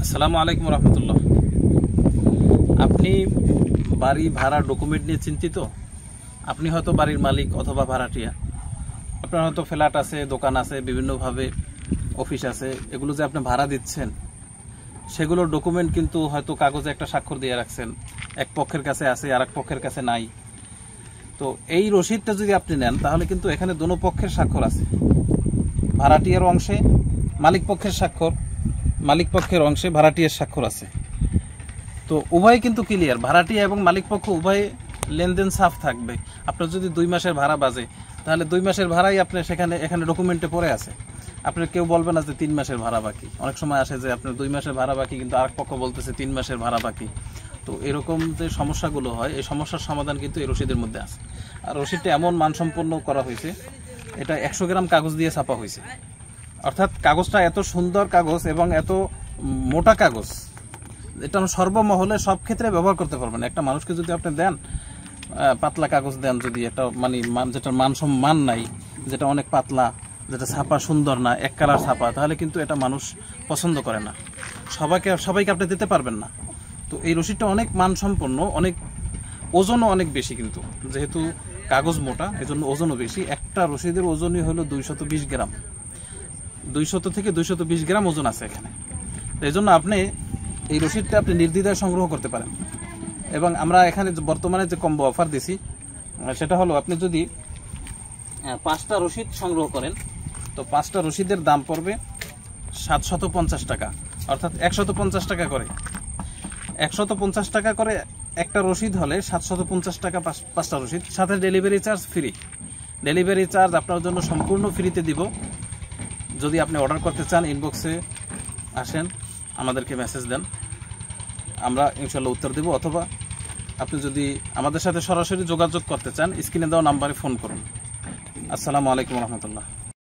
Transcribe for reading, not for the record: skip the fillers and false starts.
আসসালামু আলাইকুম রহমতুল্লাহ। আপনি বাড়ি ভাড়া ডকুমেন্ট নিয়ে চিন্তিত? আপনি হয়তো বাড়ির মালিক অথবা ভাড়াটিয়া, আপনার হয়তো ফ্ল্যাট আছে, দোকান আছে, বিভিন্নভাবে অফিস আছে, এগুলো যে আপনি ভাড়া দিচ্ছেন সেগুলোর ডকুমেন্ট কিন্তু হয়তো কাগজে একটা স্বাক্ষর দিয়ে রাখছেন, এক পক্ষের কাছে আছে আর এক পক্ষের কাছে নাই। তো এই রসিদটা যদি আপনি নেন তাহলে কিন্তু এখানে দোনো পক্ষের স্বাক্ষর আছে, ভাড়াটিয়ার অংশে মালিক পক্ষের স্বাক্ষর, মালিক পক্ষের অংশে ভাড়াটিয়ার স্বাক্ষর আছে। তো উভয় কিন্তু ক্লিয়ার, ভাড়াটিয়া এবং মালিক পক্ষ উভয় লেনদেন সাফ থাকবে। আপনার যদি 2 মাসের ভাড়া বাজে তাহলে 2 মাসের ভাড়াই আপনার এখানে ডকুমেন্টে পড়ে আছে। আপনার কেউ বলবে না যে 3 মাসের ভাড়া বাকি। অনেক সময় আসে যে আপনার 2 মাসের ভাড়া বাকি কিন্তু আরেক পক্ষ বলতেছে 3 মাসের ভাড়া বাকি। তো এরকম যে সমস্যাগুলো হয়, এই সমস্যার সমাধান কিন্তু এই রসিদের মধ্যে আছে। আর রসিদটা এমন মানসম্পন্ন করা হয়েছে, এটা 100 গ্রাম কাগজ দিয়ে ছাপা হয়েছে। অর্থাৎ কাগজটা এত সুন্দর কাগজ এবং এত মোটা কাগজ, এটা সর্বমহলে সব ক্ষেত্রে ব্যবহার করতে পারবেন। একটা মানুষকে যদি আপনি দেন পাতলা কাগজ দেন, যদি একটা যেটার মান নাই, যেটা অনেক পাতলা, যেটা ছাপা সুন্দর না, এক কালার ছাপা, তাহলে কিন্তু এটা মানুষ পছন্দ করে না, সবাইকে আপনি দিতে পারবেন না। তো এই রসিদটা অনেক মানসম্পন্ন, অনেক ওজনও অনেক বেশি, কিন্তু যেহেতু কাগজ মোটা এজন্য ওজনও বেশি। একটা রসিদের ওজনই হলো 220 গ্রাম, 200 থেকে 220 গ্রাম ওজন আছে এখানে। এই জন্য আপনি এই রসিদটা আপনি নির্দ্বিধায় সংগ্রহ করতে পারেন। এবং আমরা এখানে বর্তমানে যে কম্বো অফার দিছি সেটা হলো, আপনি যদি 5টা রসিদ সংগ্রহ করেন তো 5টা রসিদের দাম পড়বে 750 টাকা, অর্থাৎ 150 টাকা করে। 150 টাকা করে একটা রসিদ হলে 750 টাকা 5টা রসিদ, সাথে delivery charge free. Delivery charge আপনার জন্য সম্পূর্ণ ফ্রিতে দিব। যদি আপনি অর্ডার করতে চান ইনবক্সে আসেন, আমাদেরকে মেসেজ দেন, আমরা ইনশাল্লাহ উত্তর দেব। অথবা আপনি যদি আমাদের সাথে সরাসরি যোগাযোগ করতে চান স্ক্রিনে দেওয়া নাম্বারে ফোন করুন। আসসালামু আলাইকুম রহমতুল্লাহ।